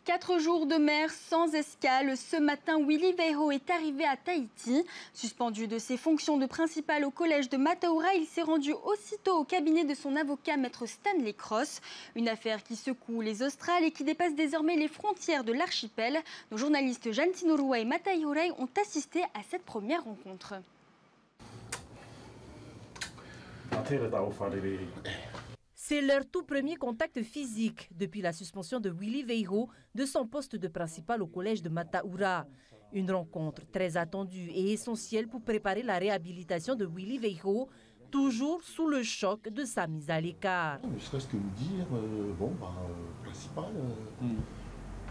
4 jours de mer sans escale. Ce matin, Willy Weiho est arrivé à Tahiti. Suspendu de ses fonctions de principal au collège de Mataura, il s'est rendu aussitôt au cabinet de son avocat, maître Stanley Cross. Une affaire qui secoue les Australes et qui dépasse désormais les frontières de l'archipel. Nos journalistes Jantino Rua et Matai Horei ont assisté à cette première rencontre. C'est leur tout premier contact physique depuis la suspension de Willy Weiho de son poste de principal au collège de Mataura. Une rencontre très attendue et essentielle pour préparer la réhabilitation de Willy Weiho, toujours sous le choc de sa mise à l'écart. Ne serait-ce que nous dire, principal,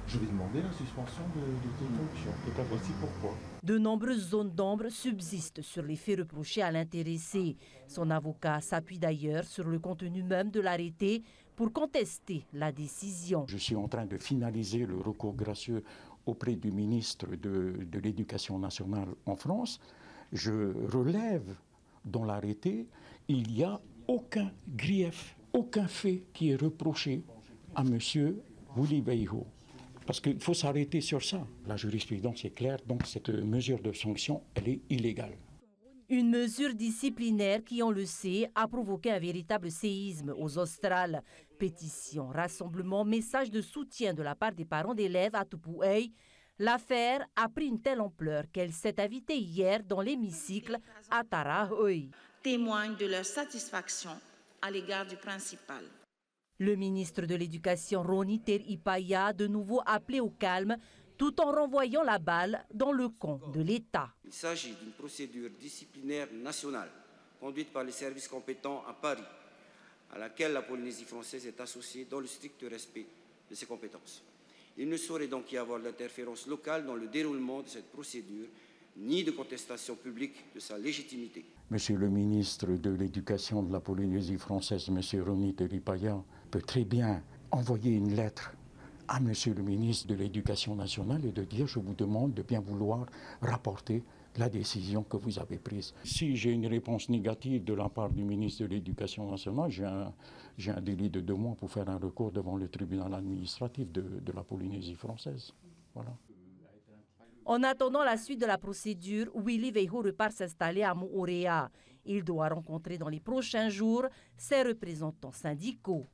je vais demander la suspension de tes fonctions. Voici pourquoi. De nombreuses zones d'ombre subsistent sur les faits reprochés à l'intéressé. Son avocat s'appuie d'ailleurs sur le contenu même de l'arrêté pour contester la décision. Je suis en train de finaliser le recours gracieux auprès du ministre de l'Éducation nationale en France. Je relève dans l'arrêté, il n'y a aucun grief, aucun fait qui est reproché à M. Willy Weiho. Parce qu'il faut s'arrêter sur ça. La jurisprudence est claire, donc cette mesure de sanction, elle est illégale. Une mesure disciplinaire qui, on le sait, a provoqué un véritable séisme aux Australes. Pétition, rassemblement, message de soutien de la part des parents d'élèves à Tupuai. L'affaire a pris une telle ampleur qu'elle s'est invitée hier dans l'hémicycle à Tarahui. Témoignent de leur satisfaction à l'égard du principal. Le ministre de l'Éducation, Roni Teripaya, a de nouveau appelé au calme, tout en renvoyant la balle dans le camp de l'État. Il s'agit d'une procédure disciplinaire nationale conduite par les services compétents à Paris, à laquelle la Polynésie française est associée dans le strict respect de ses compétences. Il ne saurait donc y avoir d'interférence locale dans le déroulement de cette procédure, ni de contestation publique de sa légitimité. Monsieur le ministre de l'Éducation de la Polynésie française, monsieur Roni Teripaya, peut très bien envoyer une lettre à monsieur le ministre de l'Éducation nationale et de dire « je vous demande de bien vouloir rapporter la décision que vous avez prise ». Si j'ai une réponse négative de la part du ministre de l'Éducation nationale, j'ai un délai de 2 mois pour faire un recours devant le tribunal administratif de la Polynésie française. Voilà. En attendant la suite de la procédure, Willy Weiho repart s'installer à Moorea. Il doit rencontrer dans les prochains jours ses représentants syndicaux.